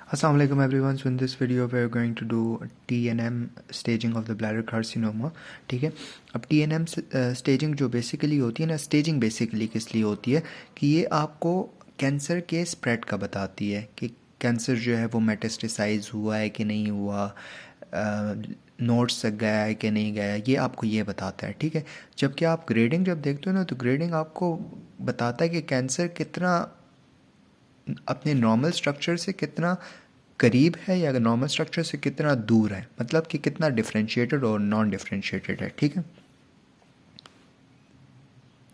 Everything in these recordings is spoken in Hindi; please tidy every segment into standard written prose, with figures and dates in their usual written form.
Assalamu alaikum everyone. So in this video we are going to do TNM staging of the bladder carcinoma. ठीक है, अब TNM staging जो बेसिकली होती है ना, स्टेजिंग बेसिकली किस लिए होती है कि ये आपको कैंसर के स्प्रेड का बताती है कि कैंसर जो है वो मेटास्टेसाइज हुआ है कि नहीं हुआ, नोड्स तक गया है कि नहीं गया, ये आपको ये बताता है। ठीक है, जबकि आप ग्रेडिंग जब देखते हो ना तो ग्रेडिंग आपको बताता है कि कैंसर कितना अपने नॉर्मल स्ट्रक्चर से कितना करीब है या नॉर्मल स्ट्रक्चर से कितना दूर है, मतलब कि कितना डिफरेंशिएटेड और नॉन डिफरेंशिएटेड है। ठीक है,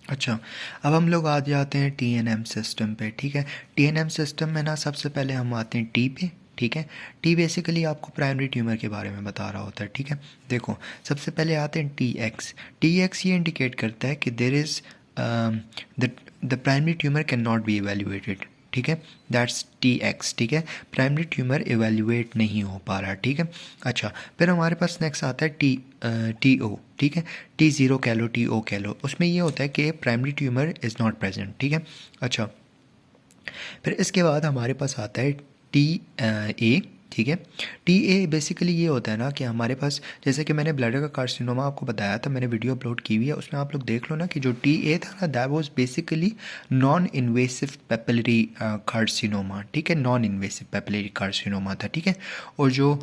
अच्छा, अब हम लोग आ जाते हैं TNM सिस्टम पे। ठीक है, TNM सिस्टम में ना सबसे पहले हम आते हैं टी पे। ठीक है, टी बेसिकली आपको प्राइमरी ट्यूमर के बारे में बता रहा होता है। ठीक है, देखो सबसे पहले आते हैं TX। TX ये इंडिकेट करता है कि there is the primary tumour can not be evaluated. ठीक है, दैट्स TX। ठीक है, प्राइमरी ट्यूमर इवेल्युएट नहीं हो पा रहा। ठीक है, अच्छा, फिर हमारे पास नेक्स्ट आता है TO। ठीक है, T0 कह लो, TO कह लो, उसमें ये होता है कि primary tumour is not present. ठीक है, अच्छा, फिर इसके बाद हमारे पास आता है TA। ठीक है, TA बेसिकली ये होता है ना कि हमारे पास, जैसे कि मैंने ब्लैडर का कार्सिनोमा आपको बताया था, मैंने वीडियो अपलोड की हुई है, उसमें आप लोग देख लो ना कि जो TA था ना, that was basically non invasive papillary carcinoma. ठीक है, नॉन इन्वेसिव पेपिलरी कार्सिनोमा था। ठीक है, और जो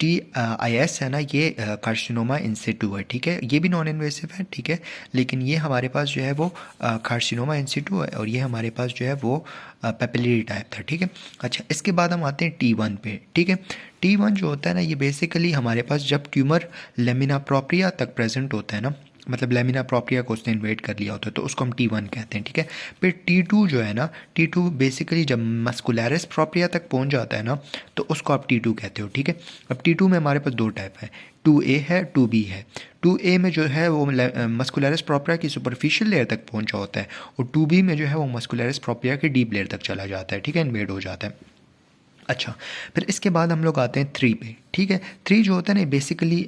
TIS है ना, ये कार्सिनोमा इन सिटू है। ठीक है, ये भी नॉन इन्वेसिव है। ठीक है, लेकिन ये हमारे पास जो है वो कार्सिनोमा इन सिटू है और ये हमारे पास जो है वो पेपिलरी टाइप था। ठीक है, अच्छा, इसके बाद हम आते हैं T1 पे। ठीक है, T1 जो होता है ना, ये बेसिकली हमारे पास जब ट्यूमर लेमिना प्रोप्रिया तक प्रेजेंट होता है ना, मतलब लेमिना प्रोप्रिया को उसने इन्वेट कर लिया होता है, तो उसको हम T1 कहते हैं। ठीक है, फिर T2 जो है ना, T2 बेसिकली जब मस्कुलरिस प्रोप्रिया तक पहुंच जाता है ना, तो उसको आप T2 कहते हो। ठीक है, अब T2 में हमारे पास दो टाइप है, 2A है, 2B है। 2A में जो है वो मस्कुलरिस प्रोप्रिया की सुपरफिशियल लेयर तक पहुंचा होता है और 2B में जो है वो मस्कुलरिस प्रोप्रिया की डीप लेयर तक चला जाता है। ठीक है, इन्वेड हो जाता है। अच्छा, फिर इसके बाद हम लोग आते हैं 3 पे। ठीक है, 3 जो होता है ना, बेसिकली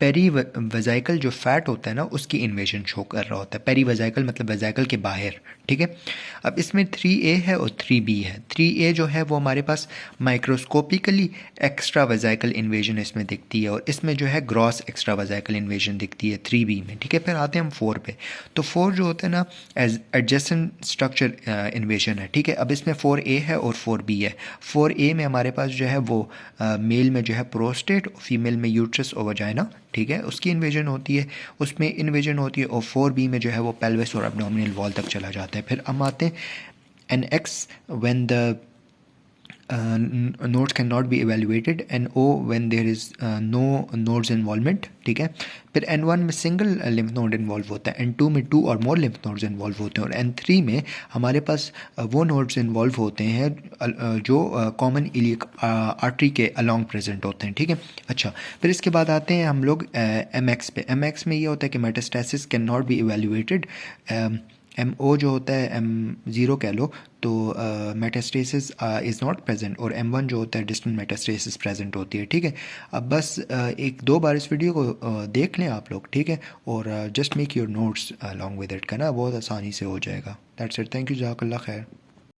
पेरी वजाइकल जो फैट होता है ना, उसकी इन्वेजन शो कर रहा होता है। पेरी वजाइकल मतलब वजाइकल के बाहर। ठीक है, अब इसमें 3A है और 3B है। 3A जो है वो हमारे पास माइक्रोस्कोपिकली एक्स्ट्रा वजाइकल इन्वेजन इसमें दिखती है और इसमें जो है ग्रॉस एक्स्ट्रा वजाइकल इन्वेजन दिखती है 3B में। ठीक है, फिर आते हैं हम 4 पे। तो 4 जो होता है ना, एज एडजेसेंट स्ट्रक्चर इन्वेजन है। ठीक है, अब इसमें 4A है और 4B है। 4A में हमारे पास जो है वो मेल में जो है प्रोस्टेट, फीमेल में यूट्रस और वजाइना। ठीक है, उसकी इन्वेजन होती है, उसमें इन्वेजन होती है, और 4B में जो है वो पेल्विस और एब्डोमिनल वॉल तक चला जाता है। फिर हम आते हैं NX when the nodes cannot be evaluated, NO when there is no nodes involvement। ठीक है, फिर N1 में सिंगल लिम्फ नोड इन्वॉल्व होता है, N2 में 2 और मोर लिम्फ नोड्स इन्वॉल्व होते हैं और N3 में हमारे पास वो नोड्स इन्वॉल्व होते हैं जो कॉमन इलियक आर्टरी के अलोंग प्रेजेंट होते हैं। ठीक है, अच्छा, फिर इसके बाद आते हैं हम लोग MX पे। MX में ये होता है कि metastasis can not be evaluated. MO जो होता है, M0 कह लो, तो मेटास्टेसिस इज़ नॉट प्रेजेंट, और M1 जो होता है डिस्टेंट मेटास्टेसिस प्रेजेंट होती है। ठीक है, अब बस एक दो बार इस वीडियो को देख लें आप लोग। ठीक है, और just make your notes along with it का ना, बहुत आसानी से हो जाएगा। दैट्स इट, थैंक यू, जज़ाकल्लाह खैर।